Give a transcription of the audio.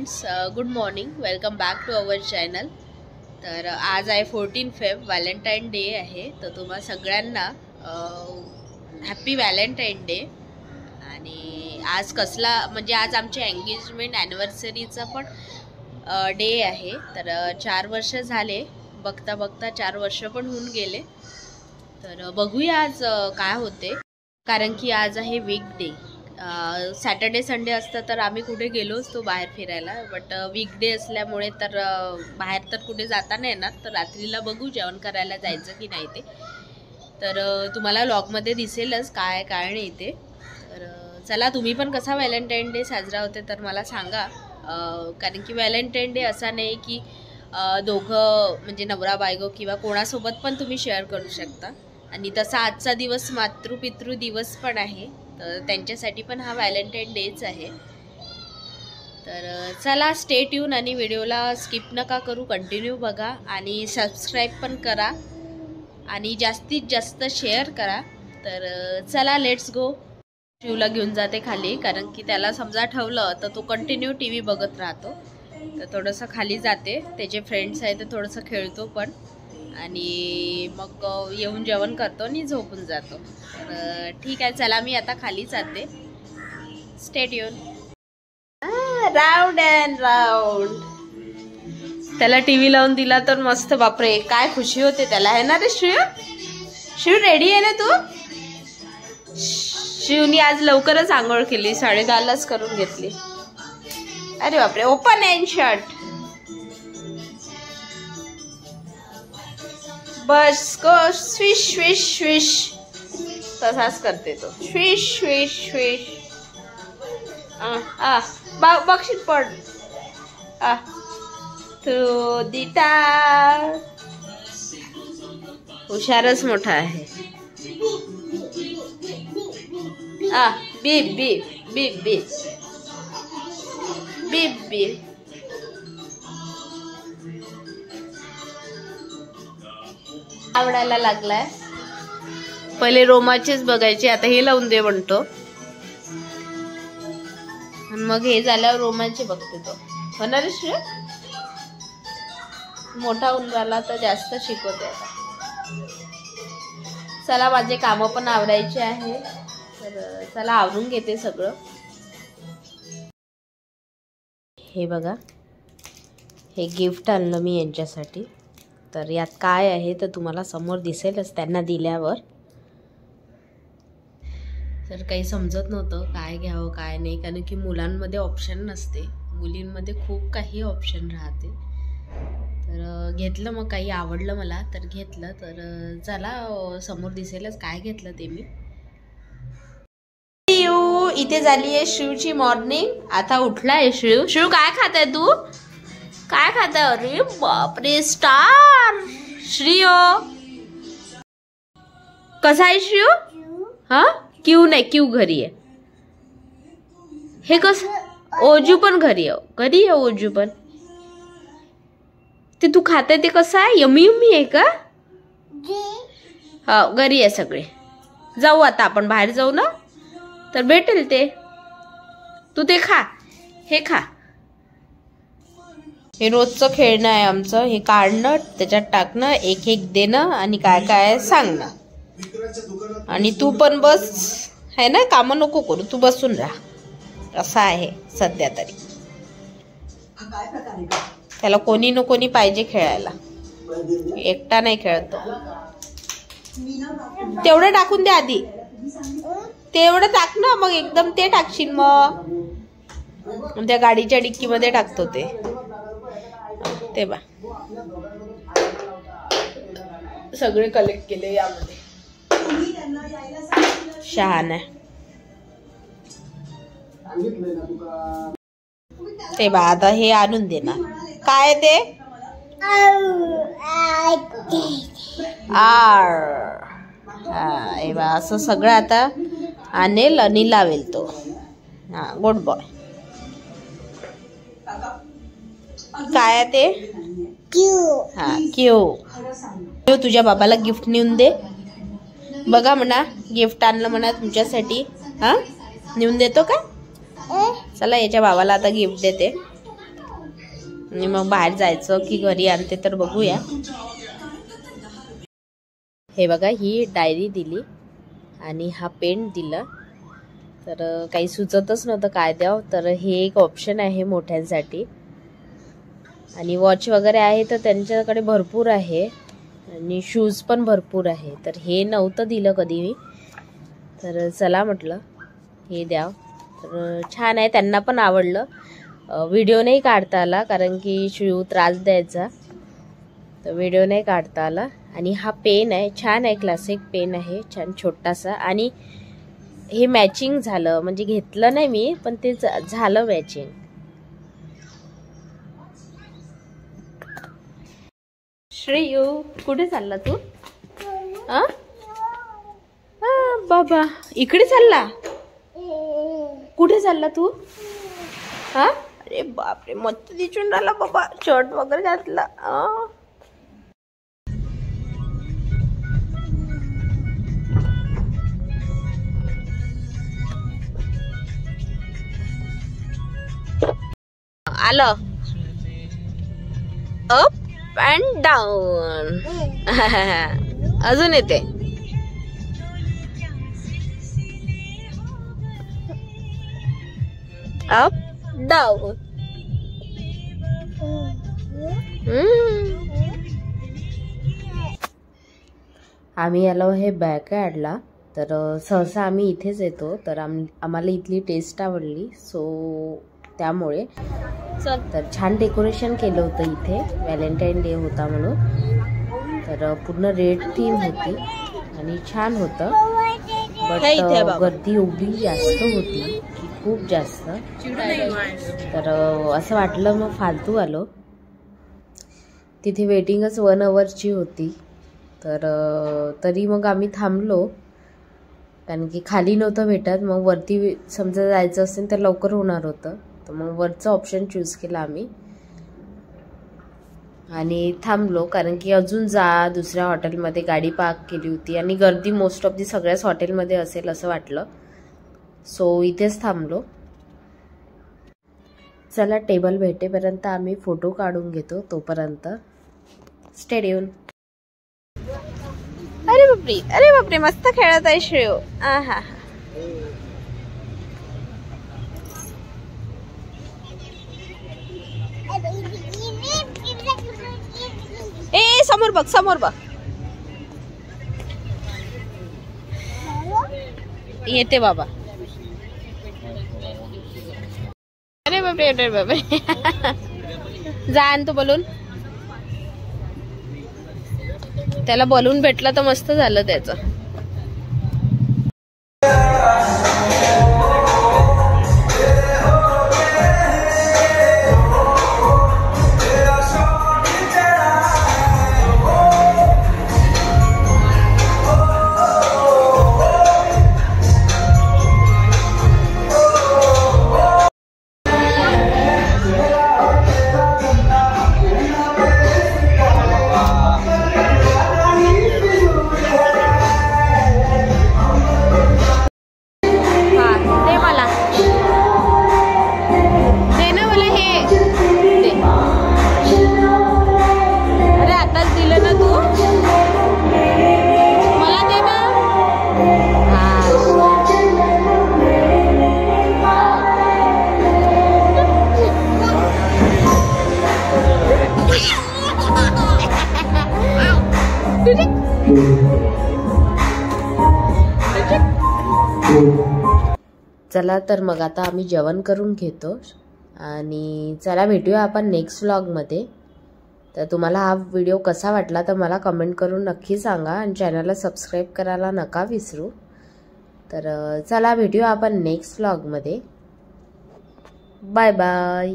Friends, good morning. Welcome back to our channel. तर आज आहे 14 फेब, व्हॅलेंटाईन डे आहे. तर तुम्हा सगळ्यांना हॅपी व्हॅलेंटाईन डे. आणि आज कसला म्हणजे आज आमच्या एंगेजमेंट ॲनिव्हर्सरीचा पण डे आहे. तर 4 वर्ष झाले, बघता बघता 4 वर्ष पण होऊन गेले. तर बघूया आज काय होते, कारण की आज आहे वीकडे. सॅटर्डे संडे असतं तर आम्ही कुठे गेलो असतो बाहेर फिरायला, बट वीकडे असल्यामुळे तर बाहेर तर कुठे जाता नाही येणार. तर रात्रीला बघू जेवण करायला जायचं की नाही ते. तर तुम्हाला व्लॉगमध्ये दिसेलच काय काय नाही ते. तर चला, तुम्ही पण कसा व्हॅलेंटाईन डे साजरा होते तर मला सांगा. कारण की व्हॅलेंटाईन डे असा नाही की दोघं म्हणजे नवरा बायको किंवा कोणासोबत पण तुम्ही शेअर करू शकता. आणि तसा आजचा दिवस मातृपितृ दिवस पण आहे, तर त्यांच्यासाठी पण हा व्हॅलेंटाईन डेच आहे. तर चला, स्टे ट्यून आणि व्हिडिओला स्किप नका करू, कंटिन्यू बघा आणि सबस्क्राईब पण करा आणि जास्तीत जास्त शेअर करा. तर चला, लेट्स गो. शिवला घेऊन जाते खाली, कारण की त्याला समजा ठेवलं तर तो कंटिन्यू टी व्ही बघत राहतो. तर थोडंसं खाली जाते, त्याचे फ्रेंड्स आहे तर थोडंसं खेळतो पण, आणि मग येऊन जेवण करतो आणि झोपून जातो. तर ठीक आहे, चला मी आता खाली जाते. Stay tune. Round and round. त्याला टीव्ही लावून दिला तर मस्त, बापरे काय खुशी होते त्याला, आहे ना रे शिव? शिव रेडी आहे ना तू? शिवनी आज लवकरच आंघोळ केली, 10:30लाच करून घेतली. अरे बापरे, ओपन अँड शट. बस को स्विश स्विश स्विश तसाच करते तो, स्विश स्विश स्विश. बक्षीस पड थ्रू दी टार. हुशारच मोठा आहे. बीप बीप बीप बीप बीप बीप. आवडायला लागलाय. पहिले रोमाचेच बघायचे, आता हे लावून दे म्हणतो. मग हे झाल्यावर रोमांचे बघते तो. होणार मोठा होऊन झाला तर जास्त शिकवते आता. चला, माझे काम पण आवरायचे आहे, तर चला आवरून घेते सगळं. हे बघा, हे गिफ्ट आणलं मी यांच्यासाठी. तर यात काय आहे तर तुम्हाला समोर दिसेलच त्यांना दिल्यावर. तर काही समजत नव्हतं काय घ्यावं काय नाही, कारण की मुलांमध्ये ऑप्शन नसते, मुलींमध्ये खूप काही ऑप्शन राहते. तर घेतलं, मग काही आवडलं मला तर घेतलं. तर चला, समोर दिसेलच काय घेतलं ते मी. इथे झाली आहे शिवची मॉर्निंग. आता उठलाय शिव. शिव काय खात आहे तू? काय खात आहे? अरे बापरे, स्टार श्रीओ. कसा आहे शिव? हा, क्यू नाही, क्यू घरी आहे. हे कसं? ओजू पण घरी आहे, घरी आहे ओजू पण. ते तू खात आहे ते कसं आहे? यमी यमी आहे का? हा, घरी आहे सगळे. जाऊ आता आपण बाहेर जाऊ ना, तर भेटेल ते. तू ते खा, हे खा. हे रोजचं खेळणं आहे आमचं. हे काढणं, त्याच्यात टाकणं, एक एक देणं आणि काय काय सांगणं. आणि तू पण बस, है ना, कामं नको करू, तू बसून राहा. असं आहे सध्या तरी. त्याला कोणी न कोणी पाहिजे खेळायला, एकटा नाही खेळत. तेवढं टाकून दे आधी, तेवढं टाक ना, मग एकदम ते टाकशील मग त्या गाडीच्या डिक्कीमध्ये टाकतो ते बा. सगळे कलेक्ट केले यामध्ये. शहाण आहे ते बा. आता हे आणून देणार. काय ते? हे बा, असं सगळं आता आणेल आणि लावेल तो. हा, गुड बॉय. काय ते? हा, क्यू. तुझ्या बाबाला गिफ्ट नेऊन दे. बघा म्हणा, गिफ्ट आणलं म्हणा तुमच्यासाठी. हा, नेऊन देतो का? चला, याच्या बाबाला आता गिफ्ट देते. आणि मग बाहेर जायचं की घरी आणते तर बघूया. हे बघा, ही डायरी दिली आणि हा पेन दिला. तर काही सुचतच नव्हतं काय द्यावं, तर हे एक ऑप्शन आहे मोठ्यांसाठी. आणि वॉच वगैरे आहे तर त्यांच्याकडे भरपूर आहे आणि शूज पण भरपूर आहे. तर हे नव्हतं दिलं कधी मी, तर चला म्हटलं हे द्यावं. तर छान आहे, त्यांना पण आवडलं. व्हिडिओ नाही काढता आला कारण की शिव त्रास द्यायचा, तर व्हिडिओ नाही काढता आला. आणि हा पेन आहे, छान आहे, क्लासिक पेन आहे, छान छोटासा. आणि हे मॅचिंग झालं, म्हणजे घेतलं नाही मी पण ते झालं मॅचिंग. श्रेयू कुठे चालला तू? बाबा इकडे चालला? कुठे चालला तू? अरे बापरे, मस्त दिसून राहिला बाबा, शर्ट वगैरे घातला. आलं अप अँड डाऊन. अजून येते. Up down. आम्ही आलो हे बॅक यार्डला. तर सहसा आम्ही इथेच येतो, तर आम्हाला इथली टेस्ट आवडली, सो त्यामुळे. तर छान डेकोरेशन केलं होतं इथे, व्हॅलेंटाईन डे होता म्हणून. तर पूर्ण रेड थीम होती आणि छान होतं. बट गर्दी एवढी जास्त होती की खूप जास्त. तर असं वाटलं, मग फालतू आलो. तिथे वेटिंगच 1 आवरची होती. तर तरी मग आम्ही थांबलो कारण की खाली नव्हतं भेटत. मग वरती समजा जायचं असेल तर लवकर होणार होतं, तर मग वरचं ऑप्शन चूज केला आम्ही आणि थांबलो. कारण की अजून दुसऱ्या हॉटेलमध्ये गाडी पार्क केली होती आणि गर्दी मोस्ट ऑफ दी सगळ्याच हॉटेलमध्ये असेल असं वाटलं, सो इथेच थांबलो. चला टेबल भेटेपर्यंत आम्ही फोटो काढून घेतो, तोपर्यंत स्टे ट्यून. अरे बापरे, मस्त खेळत आहे श्रेयो. हा. समोर बघ. येते बाबा. अरे बापरे. जा आण तो बलून. त्याला बलून भेटला तर मस्त झालं त्याचं. चला तर मग आता आम्ही जेवण करून घेतो आणि चला भेटूया आपण नेक्स्ट व्लॉगमध्ये. तर तुम्हाला हा व्हिडिओ कसा वाटला तर मला कमेंट करून नक्की सांगा आणि चॅनलला सबस्क्राईब करायला नका विसरू. तर चला भेटूया आपण नेक्स्ट व्लॉगमध्ये. Bye bye.